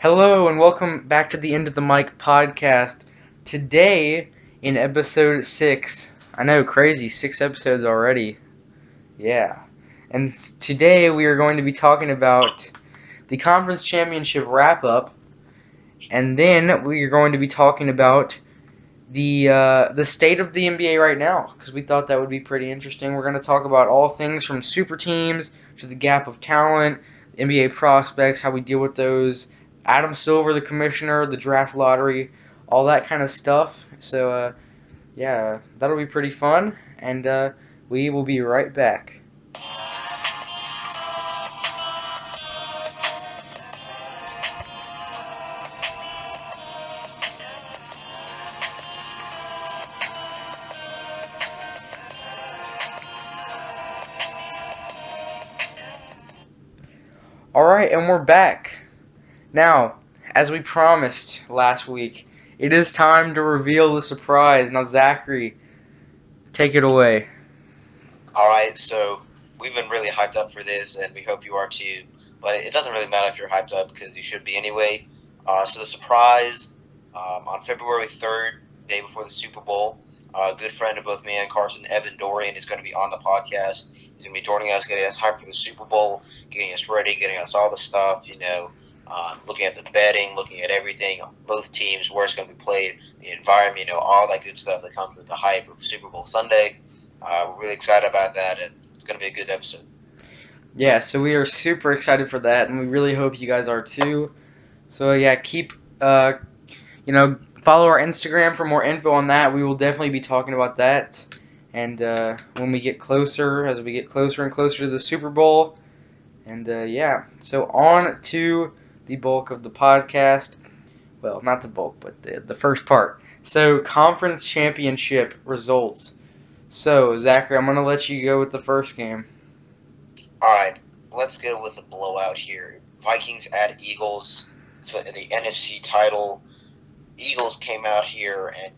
Hello and welcome back to the End of the Mic podcast. Today, in episode 6, I know, crazy, 6 episodes already. Yeah. And today we are going to be talking about the conference championship wrap-up, and then we are going to be talking about the state of the NBA right now, because we thought that would be pretty interesting. We're going to talk about all things from super teams to the gap of talent, NBA prospects, how we deal with those, Adam Silver, the commissioner, the draft lottery, all that kind of stuff. So, yeah, that'll be pretty fun, and we will be right back. Alright, and we're back. Now, as we promised last week, it is time to reveal the surprise. Now, Zachary, take it away. All right, so we've been really hyped up for this, and we hope you are too. But it doesn't really matter if you're hyped up because you should be anyway. So the surprise on February 3rd, day before the Super Bowl, a good friend of both me and Carson, Evan Dorian, is going to be on the podcast. He's going to be joining us, getting us hyped for the Super Bowl, getting us ready, getting us all the stuff, looking at the betting, looking at everything, both teams, where it's going to be played, the environment, all that good stuff that comes with the hype of Super Bowl Sunday. We're really excited about that, and it's going to be a good episode. Yeah, so we are super excited for that, and we really hope you guys are too. So yeah, keep follow our Instagram for more info on that. We will definitely be talking about that, and when we get closer, as we get closer and closer to the Super Bowl, and yeah. So on to the bulk of the podcast. Well, not the bulk, but the first part. So conference championship results. So Zachary, I'm gonna let you go with the first game. All right, let's go with the blowout here. Vikings at Eagles for the NFC title. Eagles came out here and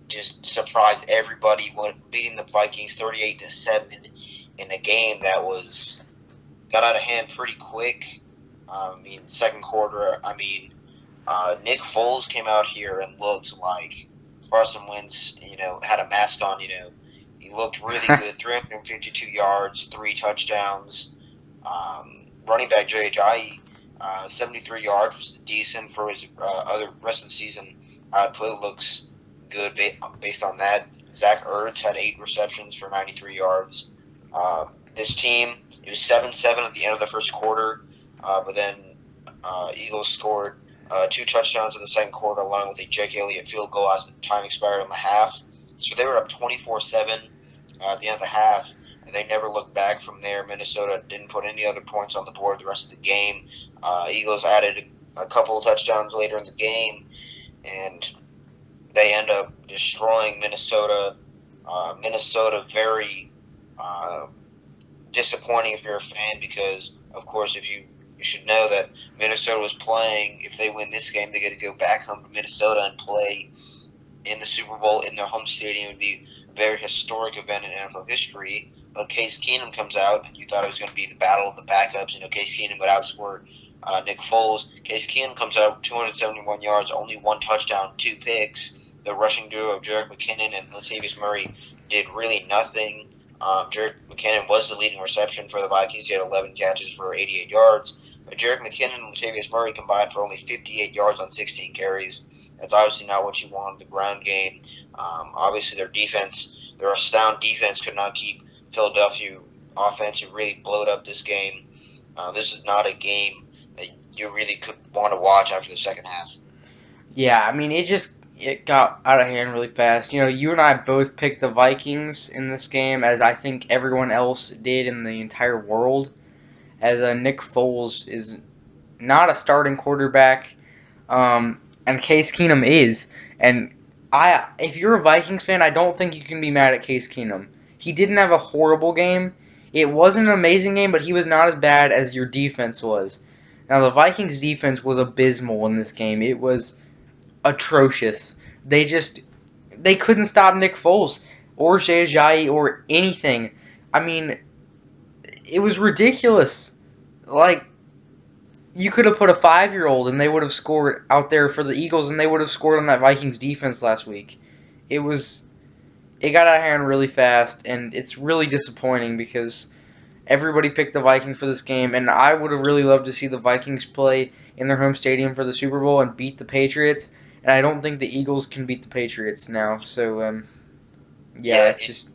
just surprised everybody, beating the Vikings 38-7 in a game that got out of hand pretty quick. Second quarter. Nick Foles came out here and looked like Carson Wentz. Had a mask on. He looked really good. 352 yards, 3 touchdowns. Running back Jay Ajayi, 73 yards, was decent for his other rest of the season output. Looks good based on that. Zach Ertz had 8 receptions for 93 yards. This team, it was 7-7 at the end of the first quarter, but then Eagles scored 2 touchdowns in the second quarter, along with a Jake Elliott field goal as the time expired in the half. So they were up 24-7 at the end of the half, and they never looked back from there. Minnesota didn't put any other points on the board the rest of the game. Eagles added a couple of touchdowns later in the game, and they end up destroying Minnesota. Minnesota very disappointing if you're a fan, because, of course, you should know that Minnesota was playing. If they win this game, they get to go back home to Minnesota and play in the Super Bowl in their home stadium. It would be a very historic event in NFL history. But Case Keenum comes out, and you thought it was going to be the battle of the backups. Case Keenum would outscore Nick Foles. Case Keenum comes out 271 yards, only 1 touchdown, 2 picks. The rushing duo of Jerick McKinnon and Latavius Murray did really nothing. Jerick McKinnon was the leading reception for the Vikings. He had 11 catches for 88 yards. But Jerick McKinnon and Latavius Murray combined for only 58 yards on 16 carries. That's obviously not what you want in the ground game. Obviously, their astounding defense could not keep Philadelphia offense, who really blowed up this game. This is not a game that you really could want to watch after the second half. Yeah, it got out of hand really fast. You and I both picked the Vikings in this game, as I think everyone else did in the entire world, as Nick Foles is not a starting quarterback, and Case Keenum is. And if you're a Vikings fan, I don't think you can be mad at Case Keenum. He didn't have a horrible game. It wasn't an amazing game, but he was not as bad as your defense was. Now, the Vikings' defense was abysmal in this game. It was atrocious. They couldn't stop Nick Foles or Jay Ajayi or anything. It was ridiculous. Like, you could have put a 5-year-old and they would have scored out there for the Eagles, and they would have scored on that Vikings defense last week. It got out of hand really fast, and it's really disappointing because everybody picked the Vikings for this game, and I would have really loved to see the Vikings play in their home stadium for the Super Bowl and beat the Patriots. And I don't think the Eagles can beat the Patriots now. So yeah, Yeah, it's just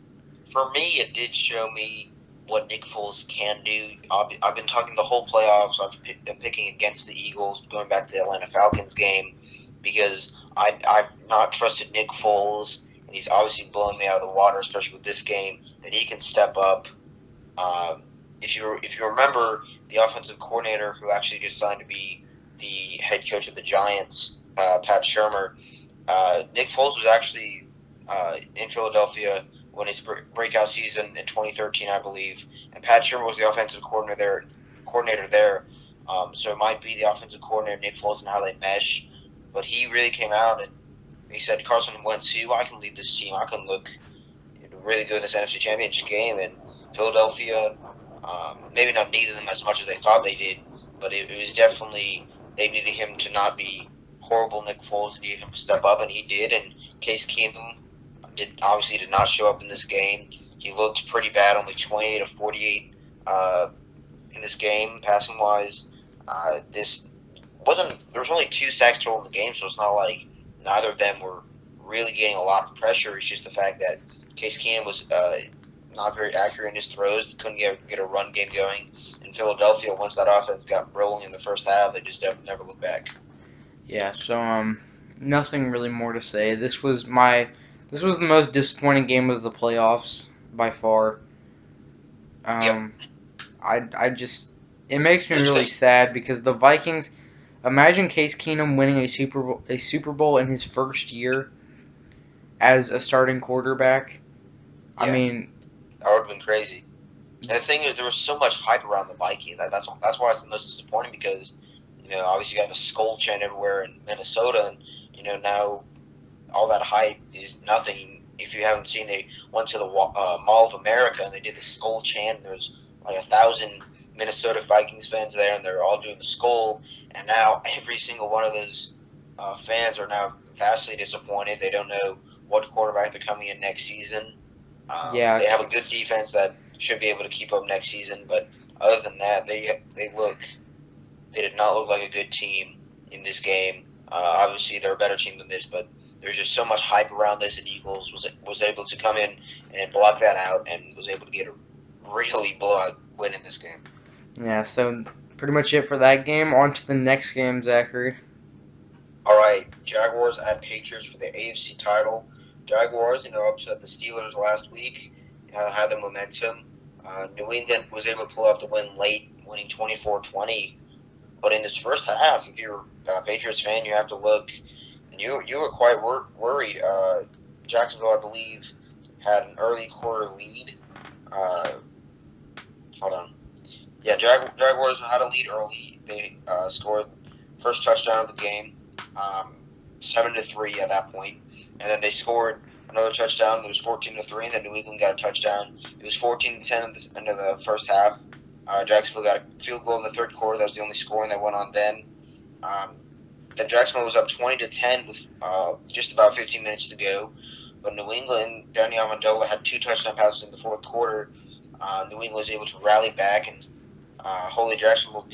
for me, it did show me what Nick Foles can do. I've been talking the whole playoffs. Been picking against the Eagles, going back to the Atlanta Falcons game, because I've not trusted Nick Foles, and he's obviously blown me out of the water, especially with this game, that he can step up. If you remember, the offensive coordinator who actually just signed to be the head coach of the Giants, Pat Shurmur, Nick Foles was actually in Philadelphia when his breakout season in 2013, I believe, and Pat Shurmur was the offensive coordinator there. So it might be the offensive coordinator Nick Foles and how they mesh, but he really came out and he said, Carson Wentz, who I can lead this team. I can look really good in this NFC Championship game, and Philadelphia maybe not needed him as much as they thought they did, but it was definitely they needed him to not be horrible. Nick Foles needed him to step up, and he did. And Case Keenum obviously did not show up in this game. He looked pretty bad, only 28 of 48 in this game, passing wise. This wasn't. There was only 2 sacks total in the game, so it's not like neither of them were really getting a lot of pressure. It's just the fact that Case Keenum was not very accurate in his throws. Couldn't get a run game going. In Philadelphia, once that offense got rolling in the first half, they just never looked back. yeah. So nothing really more to say. This was the most disappointing game of the playoffs by far. Yep. I just it makes me really sad because the Vikings. Imagine Case Keenum winning a Super Bowl in his first year as a starting quarterback. I Yeah, mean, that would have been crazy. And the thing is, there was so much hype around the Vikings. That's why it's the most disappointing because obviously you got the skull chant everywhere in Minnesota, and now all that hype is nothing. If you haven't seen, they went to the Mall of America and they did the skull chant. And there's like 1,000 Minnesota Vikings fans there, and they're all doing the skull. And now every single one of those fans are now vastly disappointed. They don't know what quarterback they're coming in next season. yeah, They have a good defense that should be able to keep up next season, but other than that, they did not look like a good team in this game. Obviously, they're a better team than this, but there's just so much hype around this, and Eagles was able to come in and block that out, and was able to get a really blowout win in this game. yeah. So pretty much it for that game. On to the next game, Zachary. All right, Jaguars at Patriots for the AFC title. Jaguars, upset the Steelers last week, had the momentum. New England was able to pull off the win late, winning 24-20. But in this first half, if you're a Patriots fan, you have to look, and you were quite worried. Jacksonville, I believe, had an early quarter lead. Hold on. Yeah, Jaguars had a lead early. They scored first touchdown of the game, 7-3 at that point, and then they scored another touchdown. It was 14-3, and then New England got a touchdown. It was 14-10 at the end of the first half. Jacksonville got a field goal in the third quarter. That was the only scoring that went on then. Then Jacksonville was up 20-10 with just about 15 minutes to go. But New England, Danny Amendola had 2 touchdown passes in the fourth quarter. New England was able to rally back and hold the Jacksonville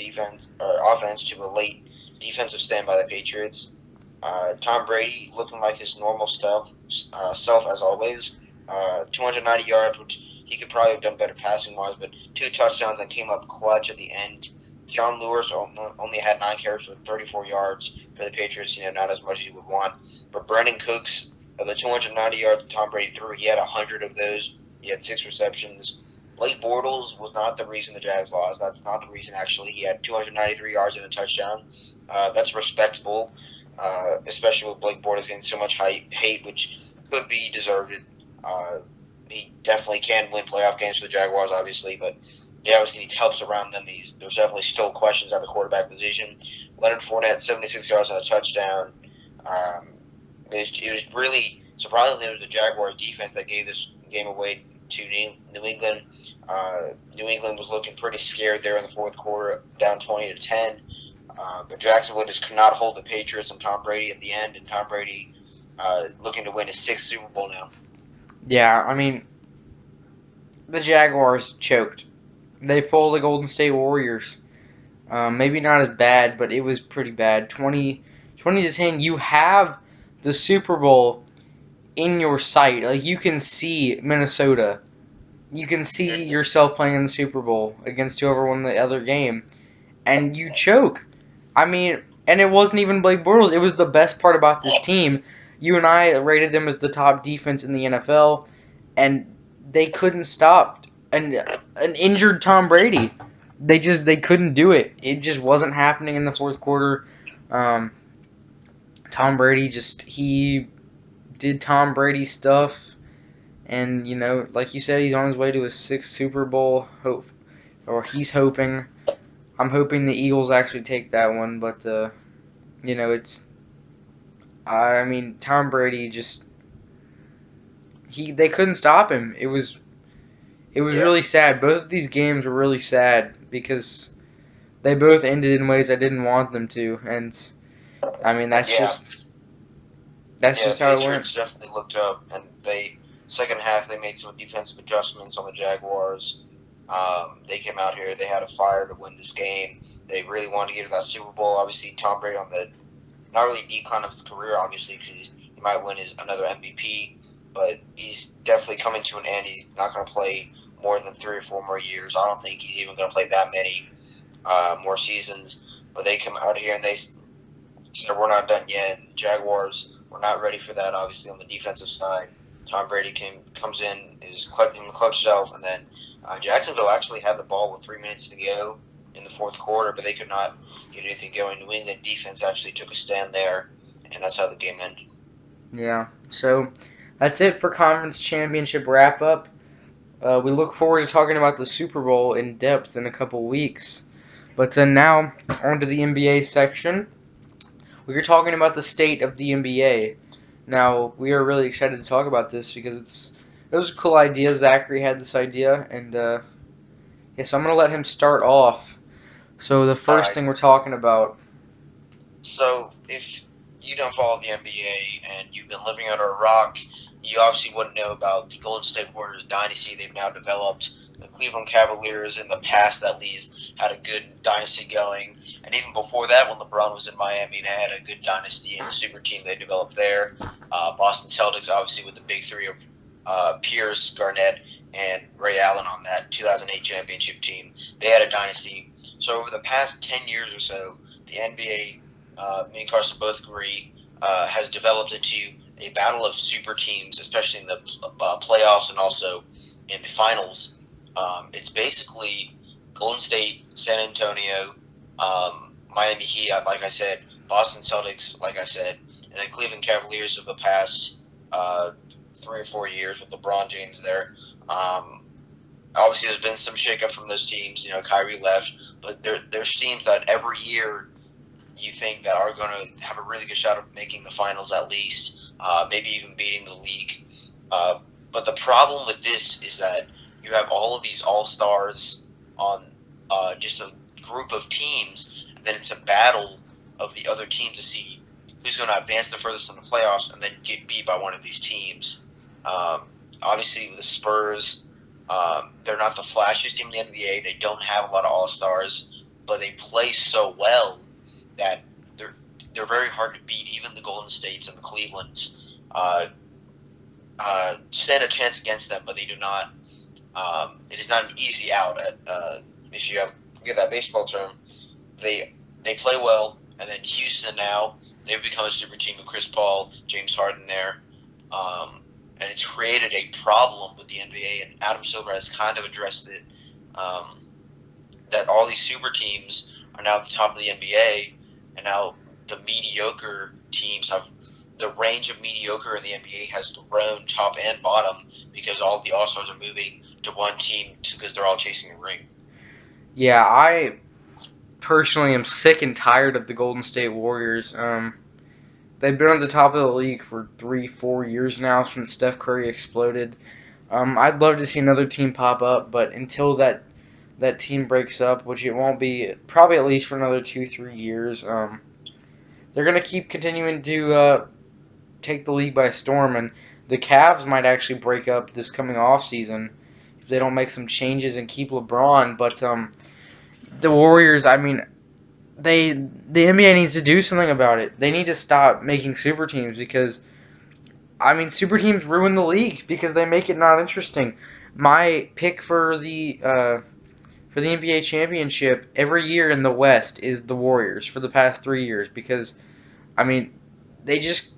offense to a late defensive stand by the Patriots. Tom Brady looking like his normal self as always. 290 yards, which he could probably have done better passing wise, but 2 touchdowns that came up clutch at the end. John Lewis only had 9 carries with 34 yards for the Patriots, not as much as you would want. But Brandon Cooks, of the 290 yards Tom Brady threw, he had 100 of those. He had 6 receptions. Blake Bortles was not the reason the Jags lost. That's not the reason, actually. He had 293 yards and a touchdown. That's respectable, especially with Blake Bortles getting so much hate, which could be deserved. He definitely can win playoff games for the Jaguars, obviously, but he obviously needs help around them. There's definitely still questions at the quarterback position. Leonard Fournette, 76 yards and a touchdown. It was really surprisingly, it was the Jaguars defense that gave this game away to New England. New England was looking pretty scared there in the fourth quarter, down 20-10. But Jacksonville just could not hold the Patriots and Tom Brady at the end, and Tom Brady looking to win his 6th Super Bowl now. Yeah, I mean, the Jaguars choked. They pulled the Golden State Warriors. Maybe not as bad, but it was pretty bad. 20-10. You have the Super Bowl in your sight. Like, you can see Minnesota. You can see yourself playing in the Super Bowl against whoever won the other game, and you choke. I mean, and it wasn't even Blake Bortles. It was the best part about this team. You and I rated them as the top defense in the NFL, and they couldn't stop an injured Tom Brady. They couldn't do it. It just wasn't happening in the fourth quarter. Tom Brady he did Tom Brady stuff, and like you said, he's on his way to his 6th Super Bowl. He's hoping. I'm hoping the Eagles actually take that one, but it's. I mean, Tom Brady they couldn't stop him. It was really sad. Both of these games were really sad because they both ended in ways I didn't want them to, and I mean that's just how it went. The Patriots definitely looked up, and second half they made some defensive adjustments on the Jaguars. They came out here, they had a fire to win this game. They really wanted to get to that Super Bowl. Obviously, Tom Brady on the not really decline of his career, obviously, because he might win another MVP, but he's definitely coming to an end. He's not going to play more than 3 or 4 more years. I don't think he's even going to play that many more seasons. But they come out here and they said, we're not done yet. Jaguars were not ready for that, obviously, on the defensive side. Tom Brady comes in, is clutch self, and then Jacksonville actually had the ball with 3 minutes to go in the fourth quarter, but they could not get anything going. New England defense actually took a stand there, and that's how the game ended. Yeah, so that's it for Conference Championship wrap-up. We look forward to talking about the Super Bowl in depth in a couple weeks. But now, on to the NBA section. We are talking about the state of the NBA. Now, we are really excited to talk about this because it was a cool idea. Zachary had this idea, and so I'm going to let him start off. So the first thing we're talking about. So if you don't follow the NBA and you've been living under a rock, you obviously wouldn't know about the Golden State Warriors dynasty they've now developed. The Cleveland Cavaliers, in the past at least, had a good dynasty going. And even before that, when LeBron was in Miami, they had a good dynasty and a super team they developed there. Boston Celtics, obviously, with the big three of Pierce, Garnett, and Ray Allen on that 2008 championship team. They had a dynasty. So over the past 10 years or so, the NBA, me and Carson both agree, has developed into a battle of super teams, especially in the playoffs and also in the finals. It's basically Golden State, San Antonio, Miami Heat, like I said, Boston Celtics, like I said, and then Cleveland Cavaliers of the past 3 or 4 years with LeBron James there. Obviously, there's been some shakeup from those teams. Kyrie left, but there's teams that every year you think that are going to have a really good shot of making the finals at least, maybe even beating the league. But the problem with this is that you have all of these all-stars on just a group of teams, and then it's a battle of the other teams to see who's going to advance the furthest in the playoffs and then get beat by one of these teams. Obviously, with the Spurs, they're not the flashiest team in the NBA. They don't have a lot of all-stars, but they play so well that they're very hard to beat. Even the Golden States and the Clevelands stand a chance against them, but they do not. It is not an easy out. If you get that baseball term, they play well, and then Houston now they've become a super team with Chris Paul, James Harden there, and it's created a problem with the NBA. And Adam Silver has kind of addressed it, that all these super teams are now at the top of the NBA, and now the mediocre teams have the range of mediocre in the NBA has grown top and bottom because all the All-Stars are moving to one team because they're all chasing a ring. Yeah, I personally am sick and tired of the Golden State Warriors. They've been at the top of the league for 3-4 years now since Steph Curry exploded. I'd love to see another team pop up, but until that that team breaks up, which it won't be probably at least for another 2-3 years. They're gonna keep continuing to take the league by storm, and the Cavs might actually break up this coming off season if they don't make some changes and keep LeBron. But the Warriors, I mean, the NBA needs to do something about it. They need to stop making super teams because I mean super teams ruin the league because they make it not interesting. My pick for the NBA championship every year in the West is the Warriors for the past 3 years because I mean they just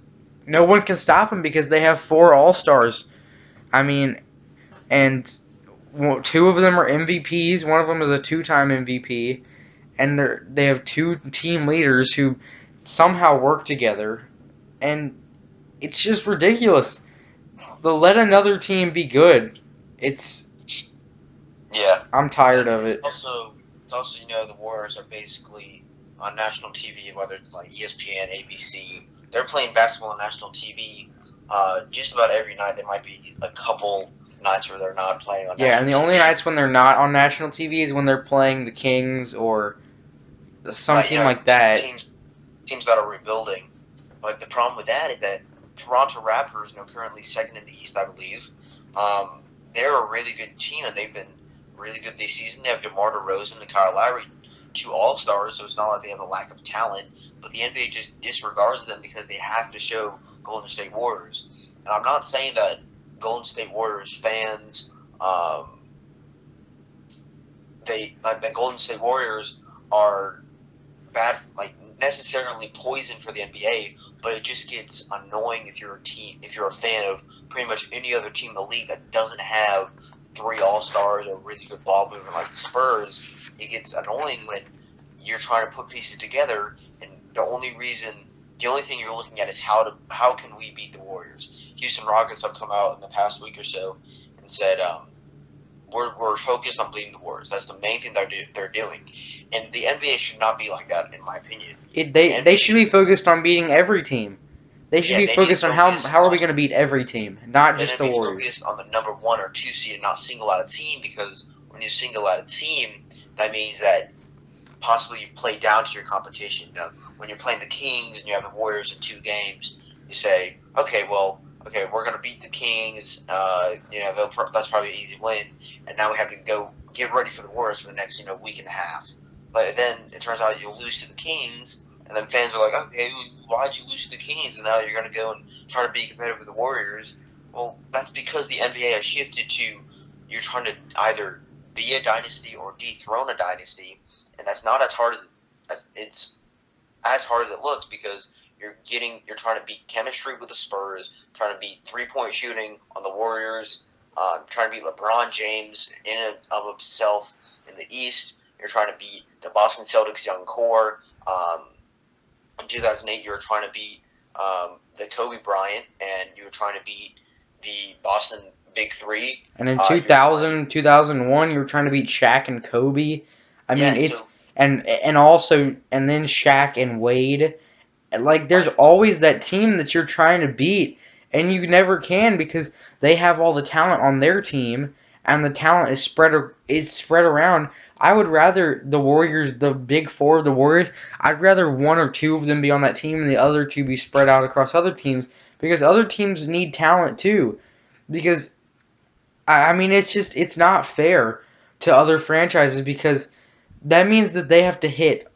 no one can stop them because they have four All Stars. I mean, and two of them are MVPs. One of them is a two-time MVP, and they have two team leaders who somehow work together, and it's just ridiculous. But let another team be good. It's Yeah. I'm tired And of it. it's also the Warriors are basically on national TV, whether it's like ESPN, ABC. They're playing basketball on national TV just about every night. There might be a couple nights where they're not playing on Yeah, and national the only TV. nights when they're not on national TV is when they're playing the Kings or some Right, team like that. teams that are rebuilding. But the problem with that is that Toronto Raptors, currently second in the East, I believe. They're a really good team, and they've been really good this season. They have DeMar DeRozan and Kyle Lowry, two All-Stars, so it's not like they have a lack of talent. But the NBA just disregards them because they have to show Golden State Warriors. And I'm not saying that Golden State Warriors fans, the Golden State Warriors are bad, like necessarily poison for the NBA, but it just gets annoying if you're a fan of pretty much any other team in the league that doesn't have three All Stars or really good ball movement like the Spurs. It gets annoying when you're trying to put pieces together, and the only thing you're looking at is how can we beat the Warriors. Houston Rockets have come out in the past week or so and said, we're focused on beating the Warriors. That's the main thing they're doing. And the NBA should not be like that, in my opinion. They should be focused on beating every team. They should be They need to focused on how focus how are we on going to beat every team, not they just need to the be Warriors. focused on the number 1 or 2 seed and not single out a team, because when you single out a team, that means that possibly you play down to your competition. When you're playing the Kings and you have the Warriors in 2 games, you say, okay, we're going to beat the Kings. That's probably an easy win, and now we have to go get ready for the Warriors for the next week and a half. But then it turns out you lose to the Kings, and then fans are like, okay, why'd you lose to the Kings? And now you're going to go and try to be competitive with the Warriors. Well, that's because the NBA has shifted to you're trying to either be a dynasty or dethrone a dynasty, and that's not as hard as it's as hard as it looks, because you're trying to beat chemistry with the Spurs, trying to beat 3-point shooting on the Warriors, trying to beat LeBron James in and of himself in the East. You're trying to beat the Boston Celtics young core. In 2008, you were trying to beat the Kobe Bryant, and you were trying to beat the Boston Big Three. And in 2000, 2001, you were trying to beat Shaq and Kobe. I mean, it's and also and then Shaq and Wade. Like, there's always that team that you're trying to beat, and you never can because they have all the talent on their team, and the talent is spread around. I would rather the Warriors, the big four of the Warriors, I'd rather one or two of them be on that team and the other two be spread out across other teams, because other teams need talent too. Because I mean, it's not fair to other franchises because that means that they have to hit.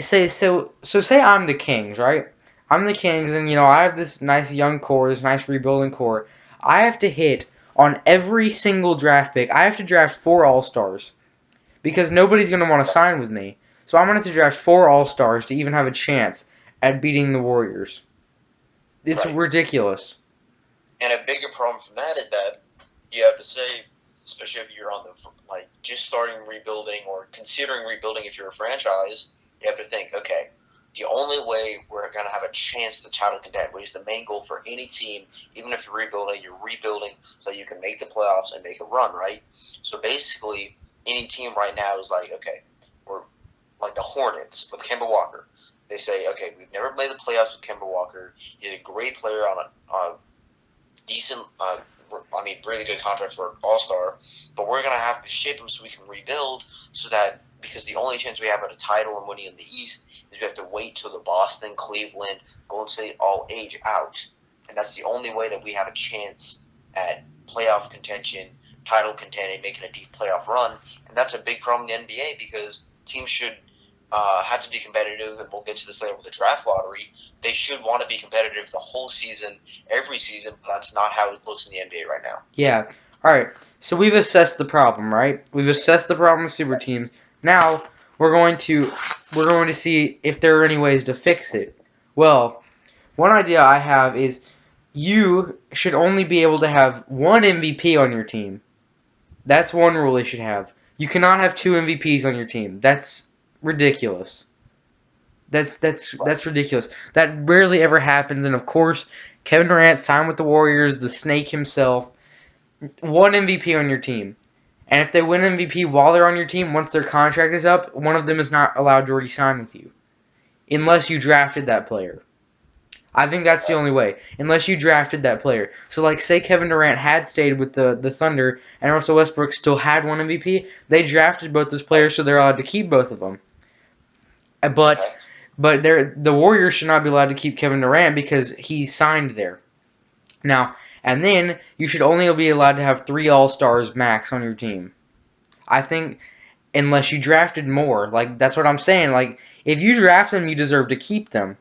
Say I'm the Kings, right? I'm the Kings, and I have this nice young core, this nice rebuilding core. I have to hit on every single draft pick. I have to draft 4 All-Stars because nobody's gonna want to sign with me. So I'm gonna have to draft 4 All-Stars to even have a chance at beating the Warriors. It's ridiculous. And a bigger problem from that is that you have to say, especially if you're on the just starting rebuilding or considering rebuilding, if you're a franchise, you have to think, okay, the only way we're going to have a chance to title contend, which is the main goal for any team, even if you're rebuilding so you can make the playoffs and make a run, right? So basically, any team right now is like, okay, we're like the Hornets with Kemba Walker. They say, okay, we've never made the playoffs with Kemba Walker. He's a great player on a decent really good contract for an all-star, but we're going to have to ship him so we can rebuild because the only chance we have at a title and winning in the East is we have to wait till the Boston, Cleveland, Golden State all age out. And that's the only way that we have a chance at playoff contention, title contending, making a deep playoff run. And that's a big problem in the NBA because teams should have to be competitive, and we'll get to this later with the draft lottery. They should want to be competitive the whole season, every season, but that's not how it looks in the NBA right now. Yeah. All right. So we've assessed the problem, right? We've assessed the problem with super teams. Now we're going to see if there are any ways to fix it. Well, one idea I have is you should only be able to have one MVP on your team. That's one rule you should have. You cannot have two MVPs on your team. That's ridiculous. That's ridiculous. That rarely ever happens, and of course, Kevin Durant signed with the Warriors, the Snake himself. One MVP on your team. And if they win MVP while they're on your team, once their contract is up, one of them is not allowed to re-sign with you. Unless you drafted that player. I think that's the only way. Unless you drafted that player. So, like, say Kevin Durant had stayed with the Thunder and Russell Westbrook still had one MVP, they drafted both those players, so they're allowed to keep both of them. But the Warriors should not be allowed to keep Kevin Durant because he signed there. Now, and then you should only be allowed to have 3 All-Stars max on your team. I think unless you drafted more. Like, that's what I'm saying. Like, if you draft them, you deserve to keep them.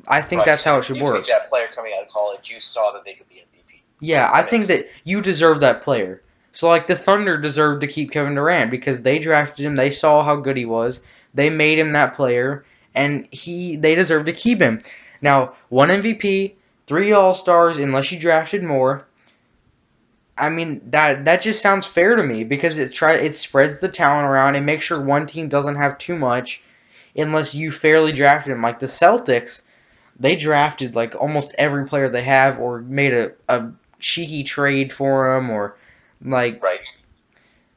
I think that's how it should work. If that player coming out of college, you saw that they could be MVP. Yeah, I think that you deserve that player. So, like, the Thunder deserved to keep Kevin Durant because they drafted him. They saw how good he was. They made him that player, and they deserve to keep him. Now, 1 MVP, 3 All-Stars, unless you drafted more. I mean, that just sounds fair to me because it spreads the talent around and makes sure one team doesn't have too much unless you fairly drafted him. Like the Celtics, they drafted like almost every player they have or made a cheeky trade for him or like. Right.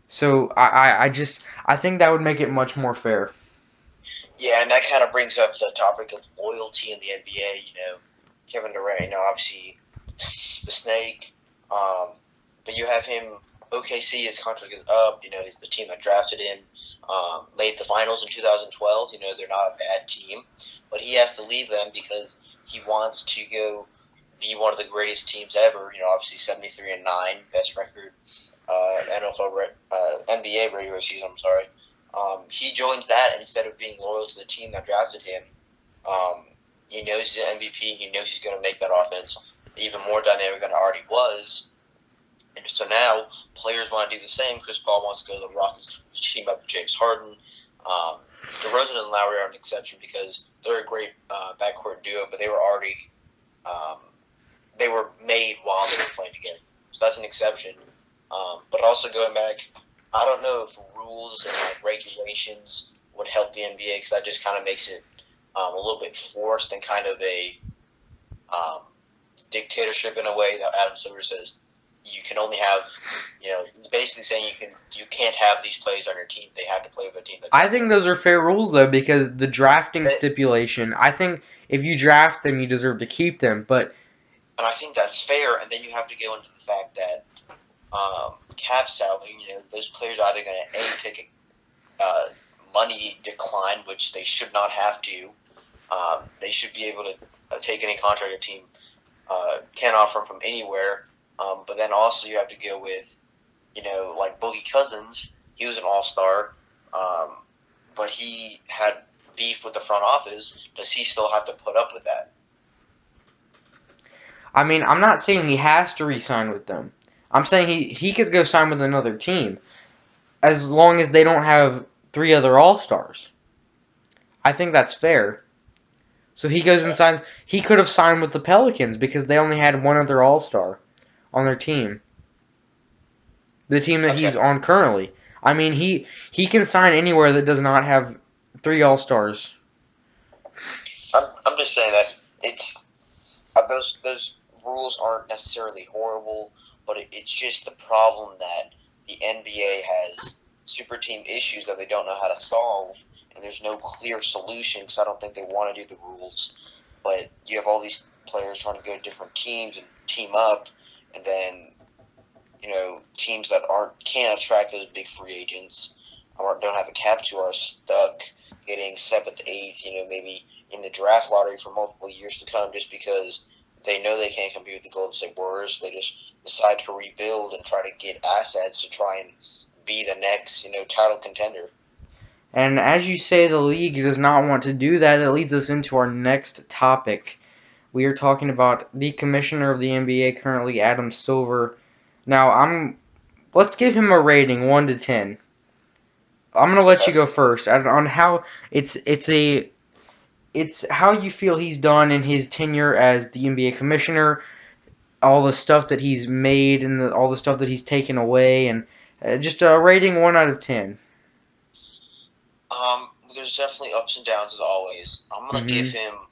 So I think that would make it much more fair. Yeah, and that kind of brings up the topic of loyalty in the NBA. Kevin Durant, obviously the Snake, but you have him. OKC, his contract is up. He's the team that drafted him. Made the finals in 2012. They're not a bad team, but he has to leave them because he wants to go be one of the greatest teams ever. Obviously 73-9, best record, NBA regular season. I'm sorry. He joins that instead of being loyal to the team that drafted him. He knows he's an MVP. He knows he's going to make that offense even more dynamic than it already was. And so now players want to do the same. Chris Paul wants to go to the Rockets, team up with James Harden. DeRozan and Lowry are an exception because they're a great backcourt duo, but they were already they were made while they were playing together. So that's an exception. But also going back, I don't know if rules and regulations would help the NBA because that just kind of makes it a little bit forced and kind of a dictatorship in a way that Adam Silver says you can only have, basically saying you can't have these players on your team. They have to play with a team. I think those are fair rules though because the drafting stipulation. I think if you draft them, you deserve to keep them. And I think that's fair. And then you have to go into the fact that cap salary. Those players are either going to take a money decline, which they should not have to. They should be able to take any contract a team can offer from anywhere. But then also you have to go with, like Boogie Cousins. He was an all-star, but he had beef with the front office. Does he still have to put up with that? I mean, I'm not saying he has to re-sign with them. I'm saying he could go sign with another team as long as they don't have 3 other all-stars. I think that's fair. So he goes and signs. He could have signed with the Pelicans because they only had 1 other all-star on their team. The team that he's on currently. I mean, he can sign anywhere that does not have 3 all-stars. I'm just saying that it's those rules aren't necessarily horrible, but it's just the problem that the NBA has super team issues that they don't know how to solve, and there's no clear solution because I don't think they want to do the rules. But you have all these players trying to go to different teams and team up, and then teams that can't attract those big free agents or don't have a cap to are stuck getting seventh, eighth, maybe in the draft lottery for multiple years to come just because they know they can't compete with the Golden State Warriors. They just decide to rebuild and try to get assets to try and be the next, title contender. And as you say, the league does not want to do that. That leads us into our next topic. We are talking about the commissioner of the NBA currently, Adam Silver. Now, let's give him a rating 1 to 10. I'm gonna let you go first on how it's how you feel he's done in his tenure as the NBA commissioner, all the stuff that he's made and all the stuff that he's taken away, and just a rating 1 out of 10. There's definitely ups and downs as always. I'm gonna give Mhm. him.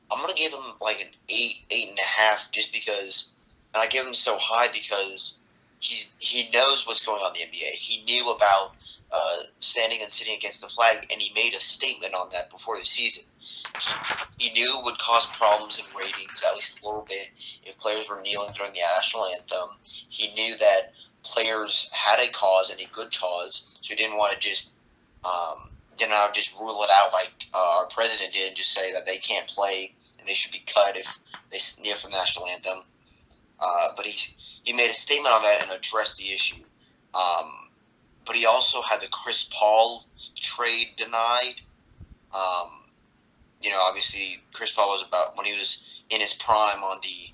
I'm gonna give him like an 8.5, just because, and I give him so high because he knows what's going on in the NBA. He knew about standing and sitting against the flag, and he made a statement on that before the season. He knew it would cause problems in ratings, at least a little bit, if players were kneeling during the national anthem. He knew that players had a cause and a good cause, so he didn't want to just just rule it out like our president did and just say that they can't play and they should be cut if they kneel for the national anthem. But he made a statement on that and addressed the issue. But he also had the Chris Paul trade denied. Obviously Chris Paul was about when he was in his prime on the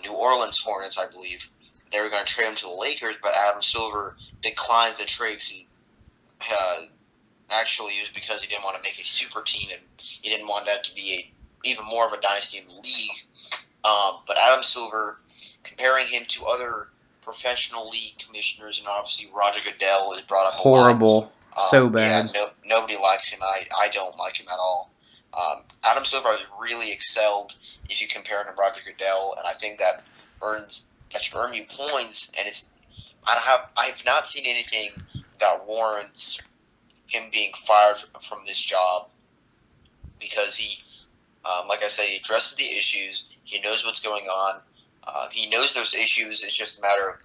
New Orleans Hornets, I believe. They were going to trade him to the Lakers, but Adam Silver declines the trade because actually it was because he didn't want to make a super team and he didn't want that to be even more of a dynasty in the league. But Adam Silver, comparing him to other professional league commissioners, and obviously Roger Goodell is brought up Horrible. a lot. So bad. Yeah, nobody likes him. I don't like him at all. Adam Silver has really excelled if you compare him to Roger Goodell, and I think that should earn you points. And I've not seen anything that warrants him being fired from this job because he, like I said, he addresses the issues. He knows what's going on. He knows those issues. It's just a matter of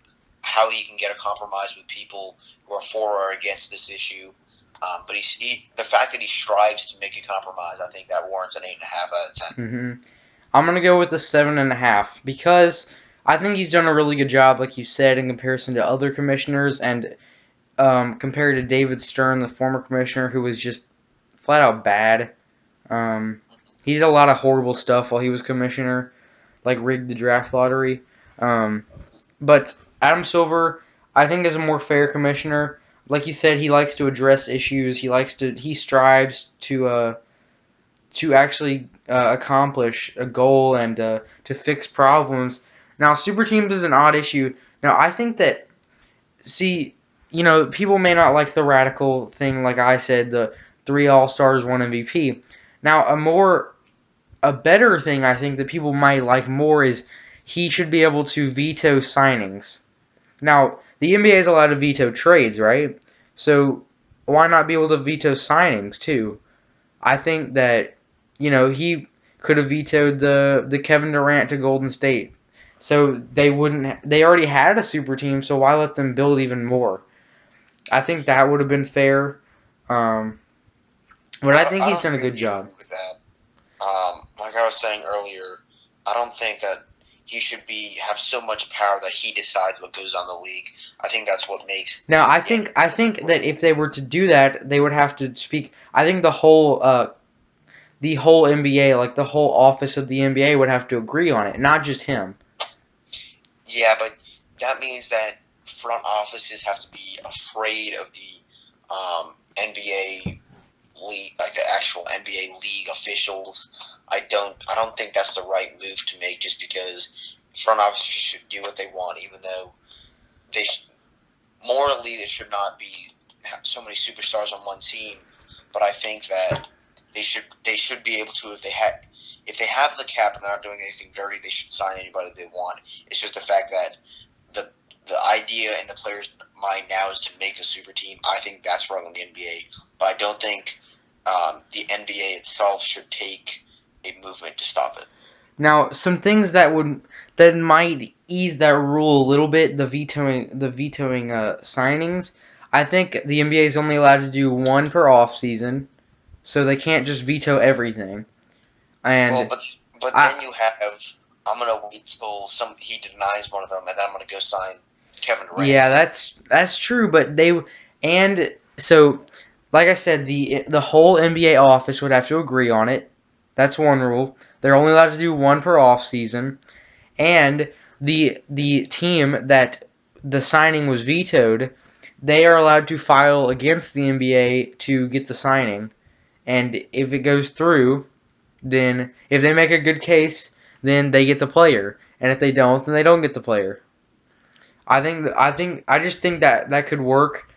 how he can get a compromise with people who are for or against this issue. But the fact that he strives to make a compromise, I think that warrants an 8.5 out of 10. Mm-hmm. I'm gonna go with a 7.5 because I think he's done a really good job, like you said, in comparison to other commissioners, and compared to David Stern, the former commissioner, who was just flat out bad. He did a lot of horrible stuff while he was commissioner, like rigged the draft lottery. But Adam Silver, I think, is a more fair commissioner. Like you said, he likes to address issues. He strives to actually accomplish a goal and to fix problems. Now, super teams is an odd issue. Now, I think that, see, people may not like the radical thing, like I said, the 3 All-Stars, 1 MVP. Now, a better thing I think that people might like more is he should be able to veto signings. Now, the NBA is allowed to veto trades, right? So, why not be able to veto signings, too? I think that he could have vetoed the Kevin Durant to Golden State. So they already had a super team, so why let them build even more? I think that would have been fair. But I think he's done a good job. Agree with that. Like I was saying earlier, I don't think that he should have so much power that he decides what goes on the league. I think that's what makes. Now, I think that if they were to do that, they would have to speak. I think the whole NBA, like the whole office of the NBA, would have to agree on it, not just him. Yeah, but that means that front offices have to be afraid of the NBA league, like the actual NBA league officials. I don't think that's the right move to make, just because front offices should do what they want, even though morally there should not be so many superstars on one team. But I think that they should be able to, if they have the cap and they're not doing anything dirty, they should sign anybody they want. It's just the fact that the idea in the players' mind now is to make a super team. I think that's wrong in the NBA, but I don't think the NBA itself should take a movement to stop it. Now, some things that might ease that rule a little bit, the vetoing signings. I think the NBA is only allowed to do one per off season, so they can't just veto everything. Well, And but I then you have I'm gonna wait till he denies one of them, and then I'm gonna go sign Kevin Durant. yeah, that's true, but and so like I said, the whole NBA office would have to agree on it. That's one rule. They're only allowed to do one per off season. And the team that the signing was vetoed, they are allowed to file against the NBA to get the signing. And if it goes through, then if they make a good case, then they get the player. And if they don't, then they don't get the player. I just think that that could work.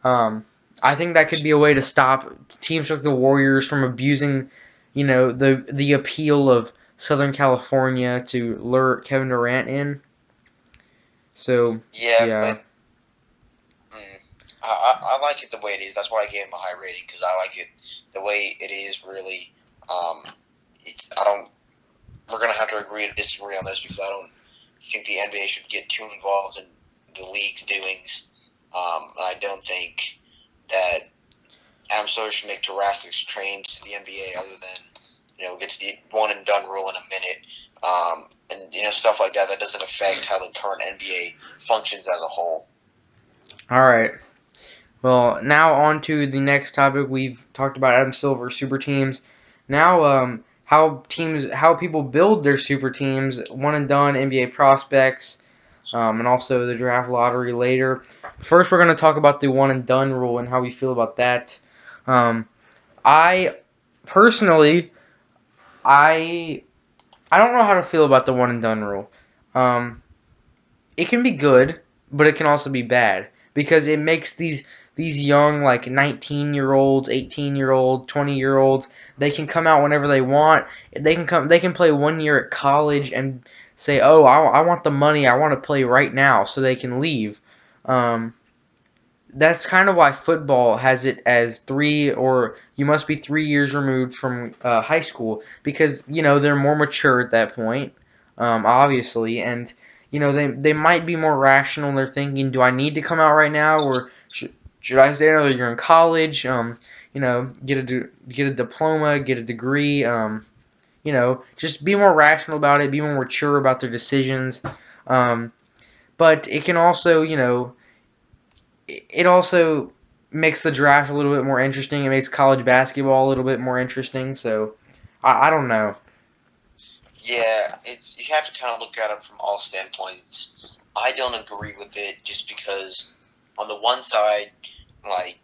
Um, I think that could be a way to stop teams like the Warriors from abusing, the appeal of Southern California to lure Kevin Durant in. So Yeah, yeah, but I like it the way it is. That's why I gave him a high rating because I like it the way it is. Really, um, it's I don't. We're gonna have to agree to disagree on this because I don't think the NBA should get too involved in the league's doings. And I don't think that Adam Silver should make drastic changes to the NBA other than get to the one and done rule in a minute. And stuff like that doesn't affect how the current NBA functions as a whole. all right. Well, now on to the next topic. We've talked about Adam Silver super teams. Now, how people build their super teams, one and done NBA prospects, and also the draft lottery later. First, we're going to talk about the one and done rule and how we feel about that. Um, I personally, I I don't know how to feel about the one and done rule. Um, it can be good, but it can also be bad because it makes these young like 19-year-olds, 18-year-old, 20-year-olds, they can come out whenever they want. They can play 1 year at college and say, "Oh, I want the money. I want to play right now," so they can leave. Um, that's kind of why football has it as you must be 3 years removed from high school because they're more mature at that point, obviously, and they might be more rational. They're thinking, do I need to come out right now, or should I stay another year in college? Get a diploma, get a degree. Just be more rational about it, be more mature about their decisions. Um, but it can also, it also makes the draft a little bit more interesting. It makes college basketball a little bit more interesting. So I don't know. Yeah, you have to kind of look at it from all standpoints. I don't agree with it just because, on the one side, like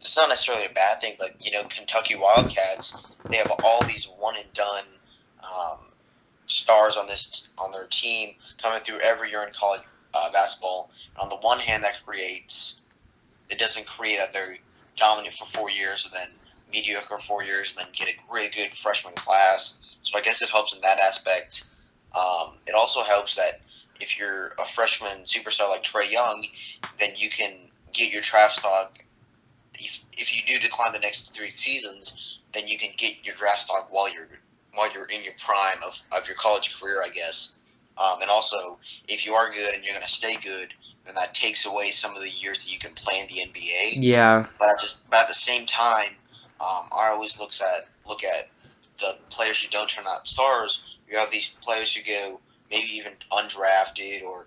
it's not necessarily a bad thing, but Kentucky Wildcats, they have all these one and done um, stars on their team coming through every year in college basketball. And on the one hand, it doesn't create that they're dominant for 4 years and then mediocre 4 years and then get a really good freshman class. So I guess it helps in that aspect. It also helps that if you're a freshman superstar like Trae Young, then you can get your draft stock. If you do decline the next 3 seasons, then you can get your draft stock while you're in your prime of your college career, I guess. And also, if you are good and you're going to stay good, then that takes away some of the years that you can play in the NBA. Yeah, But at the same time, I always look at the players who don't turn out stars. You have these players who go maybe even undrafted or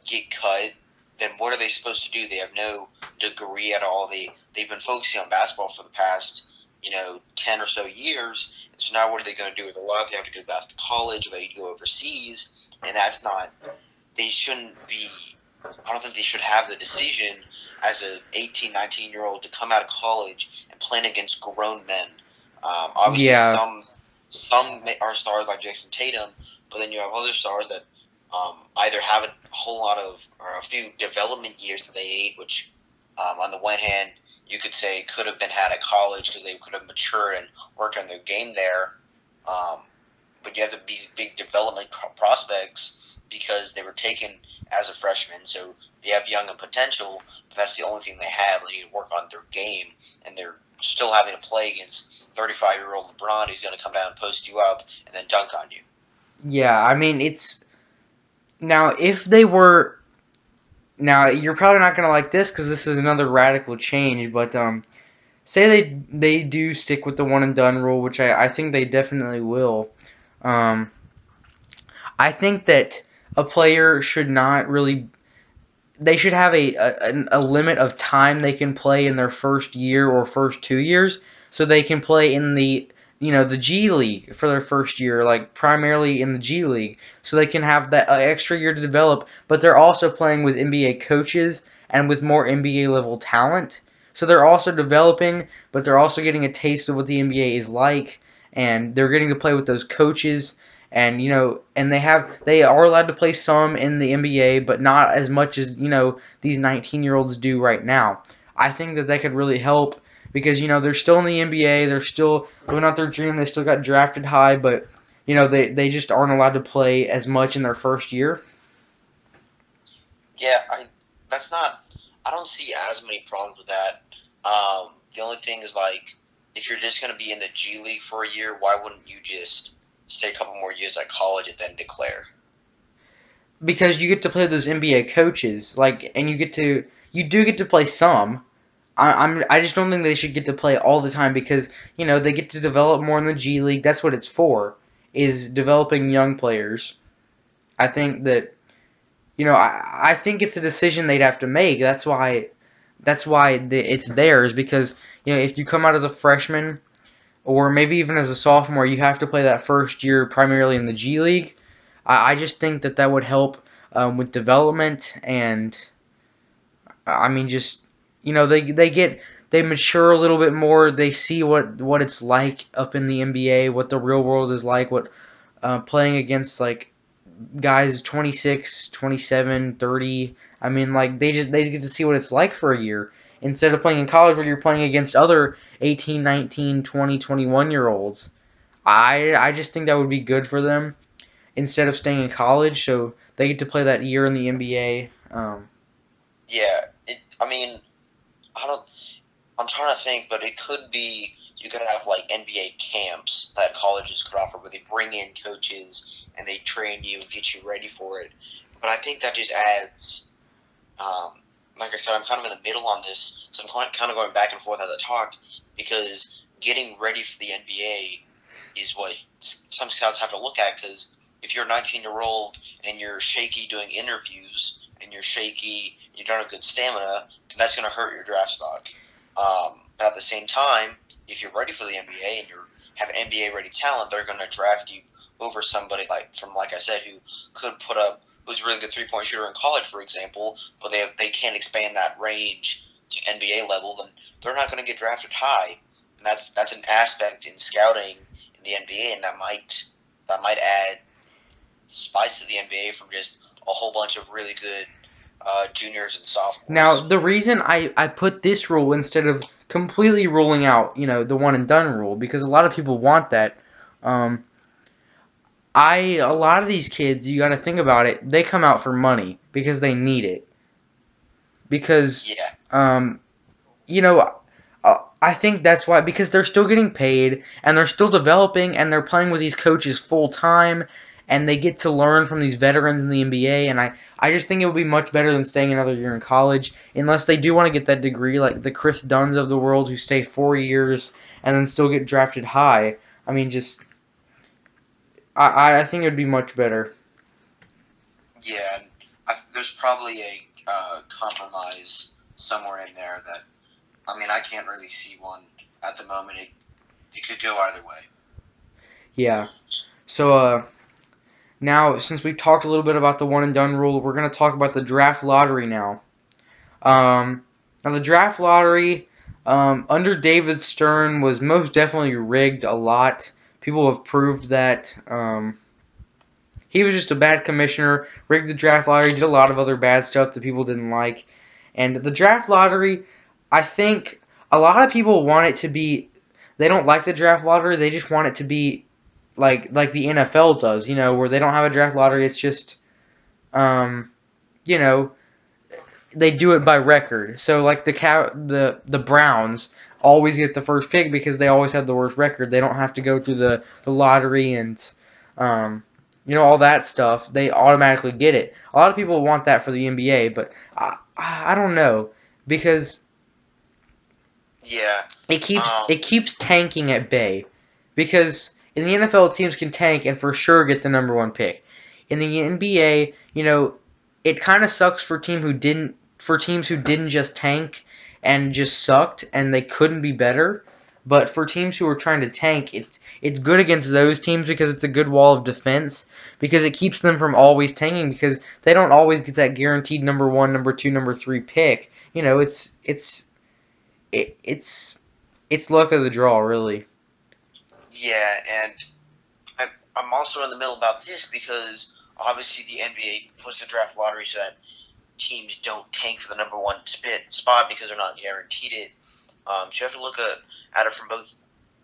get cut. Then what are they supposed to do? They have no degree at all. They've been focusing on basketball for the past 10 or so years. And so now what are they going to do with their life? They have to go back to college, or they go overseas, and that's not. They shouldn't be. I don't think they should have the decision as an 18, 19-year-old to come out of college and playing against grown men. Obviously, yeah, some are stars like Jason Tatum, but then you have other stars that either have a whole lot of or a few development years that they need, which on the one hand you could say could have been had at college because they could have matured and worked on their game there. Um, but you have these big development prospects because they were taken as a freshman, so they have young and potential, but that's the only thing they have. They need to work on their game, and they're still having to play against 35-year-old LeBron who's going to come down and post you up and then dunk on you. Yeah, I mean, it's now if they were now you're probably not gonna like this because this is another radical change, but say they do stick with the one and done rule, which I think they definitely will. Um, I think that a player should not really. They should have a limit of time they can play in their first year or first 2 years, so they can play in the G League for their first year, like primarily in the G League, so they can have that extra year to develop. But they're also playing with NBA coaches and with more NBA level talent, so they're also developing, but they're also getting a taste of what the NBA is like, and they're getting to play with those coaches. And and they are allowed to play some in the NBA, but not as much as these 19-year-olds do right now. I think that could really help because they're still in the NBA, they're still living out their dream, they still got drafted high, but they just aren't allowed to play as much in their first year. Yeah, that's not. I don't see as many problems with that. The only thing is like, if you're just going to be in the G League for a year, why wouldn't you just stay a couple more years at college and then declare? Because you get to play those NBA coaches, and you do get to play some. I just don't think they should get to play all the time because they get to develop more in the G League. That's what it's for, is developing young players. I think that I think it's a decision they'd have to make. That's why it's theirs because if you come out as a freshman or maybe even as a sophomore, you have to play that first year primarily in the G League. I just think that would help with development and I mean just they mature a little bit more. They see what it's like up in the NBA, what the real world is like, what playing against like guys 26, 27, 30. I mean, like they get to see what it's like for a year instead of playing in college where you're playing against other 18, 19, 20, 21 year olds. I just think that would be good for them instead of staying in college, so they get to play that year in the NBA. Yeah, I mean, I don't. I'm trying to think, but it could be you could have like NBA camps that colleges could offer, where they bring in coaches and they train you and get you ready for it. But I think that just adds. Like I said, I'm kind of in the middle on this, so I'm kind of going back and forth as I talk because getting ready for the NBA is what some scouts have to look at. Because if you're a 19-year-old and you're shaky doing interviews and you're shaky, you don't have good stamina, then that's going to hurt your draft stock. But at the same time, if you're ready for the NBA and you have NBA ready talent, they're going to draft you over somebody like I said, who could put up who's a really good 3-point shooter in college, for example, but they can't expand that range to NBA level, then they're not going to get drafted high. And that's an aspect in scouting in the NBA, and that might add spice to the NBA from just a whole bunch of really good juniors and sophomores. Now, the reason I put this rule instead of completely ruling out, the one and done rule, because a lot of people want that. Um, a lot of these kids, you got to think about it. They come out for money because they need it. Because, yeah. I think that's why, because they're still getting paid and they're still developing and they're playing with these coaches full time and they get to learn from these veterans in the NBA. And I just think it would be much better than staying another year in college, unless they do want to get that degree, like the Chris Dunns of the world who stay 4 years and then still get drafted high. I mean, just I think it would be much better. Yeah, and there's probably a compromise somewhere in there that, I mean, I can't really see one at the moment. It could go either way. Yeah. So, now, since we've talked a little bit about the one and done rule, we're going to talk about the draft lottery now. Now, the draft lottery under David Stern was most definitely rigged a lot. People have proved that. He was just a bad commissioner, rigged the draft lottery, did a lot of other bad stuff that people didn't like. And the draft lottery, I think a lot of people want it to be, they don't like the draft lottery, they just want it to be like the NFL does, where they don't have a draft lottery, it's just, you know, they do it by record. So like the Browns always get the first pick because they always have the worst record. They don't have to go through the lottery and all that stuff. They automatically get it. A lot of people want that for the NBA, but I don't know because Yeah. it keeps tanking at bay because in the NFL teams can tank and for sure get the number one pick. In the NBA, it kind of sucks for teams who didn't just tank and just sucked and they couldn't be better. But for teams who are trying to tank, it's good against those teams because it's a good wall of defense because it keeps them from always tanking because they don't always get that guaranteed number one, number two, number three pick. It's luck of the draw, really. Yeah, and I'm also in the middle about this because obviously the NBA puts the draft lottery so that teams don't tank for the number one spot because they're not guaranteed it. So you have to look at it from both,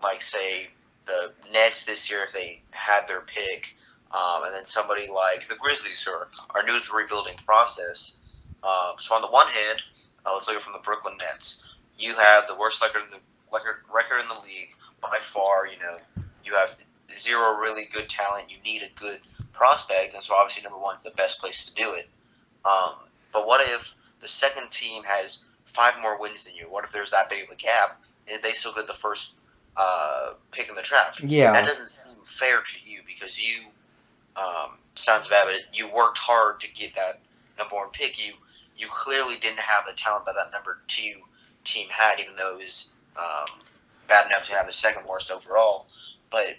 like, say, the Nets this year if they had their pick, and then somebody like the Grizzlies who are new to the rebuilding process. So on the one hand, let's look at it from the Brooklyn Nets. You have the worst record in the league by far. You have zero really good talent. You need a good prospect, and so obviously number one is the best place to do it. But what if the second team has 5 more wins than you? What if there's that big of a gap and they still get the first pick in the draft? Yeah. That doesn't seem fair to you because you, sounds bad, but you worked hard to get that number one pick. You clearly didn't have the talent that number 2 team had, even though it was bad enough to have the second worst overall. But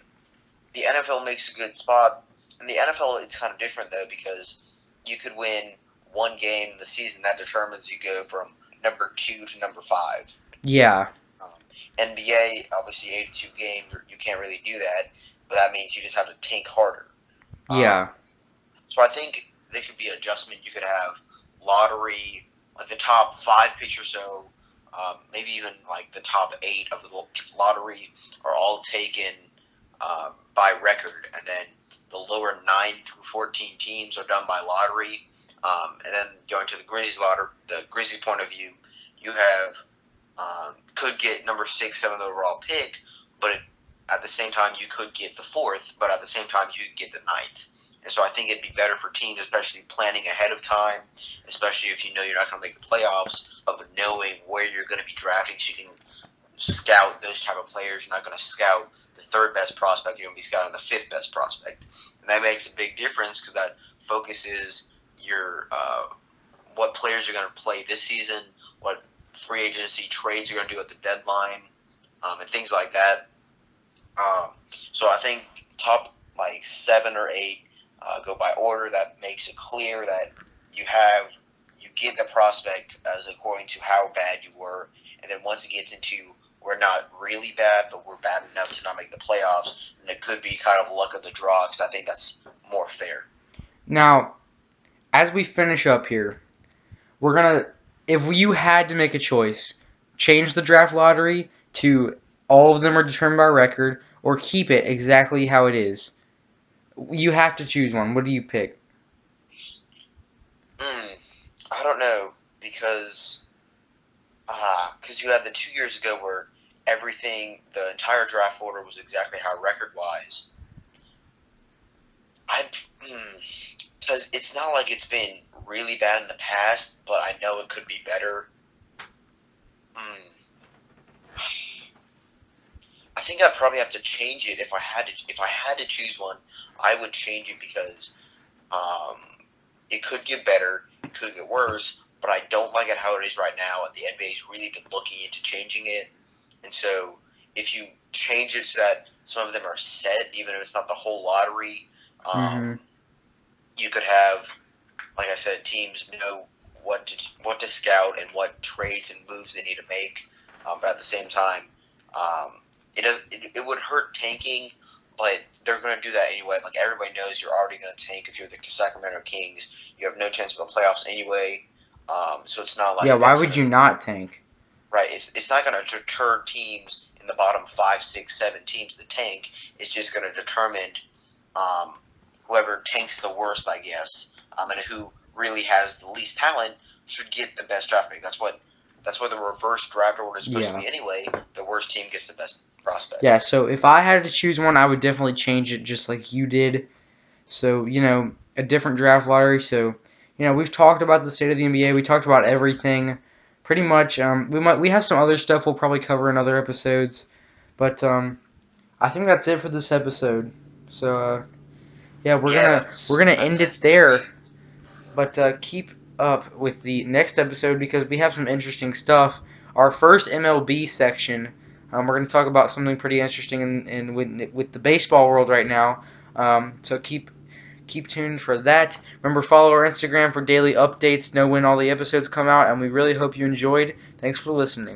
the NFL makes a good spot. In the NFL, it's kind of different, though, because you could win one game in the season that determines you go from number 2 to number 5. Yeah. NBA, obviously 82 games, you can't really do that, but that means you just have to tank harder. Yeah. So I think there could be an adjustment. You could have lottery, like the top 5 picks or so, maybe even like the top 8 of the lottery are all taken by record, and then the lower 9 through 14 teams are done by lottery. And then going to the Grizzlies point of view, you have could get number 6, 7th overall pick, but at the same time you could get the 4th, but at the same time you could get the 9th. And so I think it'd be better for teams, especially planning ahead of time, especially if you know you're not going to make the playoffs, of knowing where you're going to be drafting so you can scout those type of players. You're not going to scout the 3rd best prospect. You're going to be scouting the 5th best prospect. And that makes a big difference because that focuses your what players are going to play this season, what free agency trades you're going to do at the deadline, and things like that. So I think top 7 or 8 go by order. That makes it clear that you get the prospect as according to how bad you were, and then once it gets into we're not really bad, but we're bad enough to not make the playoffs, and it could be kind of luck of the draw because I think that's more fair. Now, as we finish up here, we're gonna, if you had to make a choice, change the draft lottery to all of them are determined by record, or keep it exactly how it is. You have to choose one. What do you pick? I don't know because you had the 2 years ago where the entire draft order was exactly how record-wise. Because it's not like it's been really bad in the past, but I know it could be better. I think I'd probably have to change it if I had to choose one. I would change it because it could get better, it could get worse, but I don't like it how it is right now, and the NBA's really been looking into changing it. And so if you change it so that some of them are set, even if it's not the whole lottery, you could have, like I said, teams know what to scout and what trades and moves they need to make. But at the same time, it would hurt tanking, but they're going to do that anyway. Like, everybody knows you're already going to tank if you're the Sacramento Kings. You have no chance for the playoffs anyway. So it's not like... Yeah, why would you not tank? Right. It's not going to deter teams in the bottom 5, 6, 7 teams to tank. It's just going to determine whoever tanks the worst, I guess, and who really has the least talent should get the best draft pick. That's what That's where the reverse draft order is supposed to Yeah. be anyway. The worst team gets the best prospect. Yeah, so if I had to choose one, I would definitely change it just like you did. So, a different draft lottery. So, we've talked about the state of the NBA. We talked about everything. Pretty much, we have some other stuff we'll probably cover in other episodes. But I think that's it for this episode. So, yeah, we're gonna end it there. But keep up with the next episode because we have some interesting stuff. Our first MLB section, we're going to talk about something pretty interesting with the baseball world right now. So keep tuned for that. Remember, follow our Instagram for daily updates, know when all the episodes come out, and we really hope you enjoyed. Thanks for listening.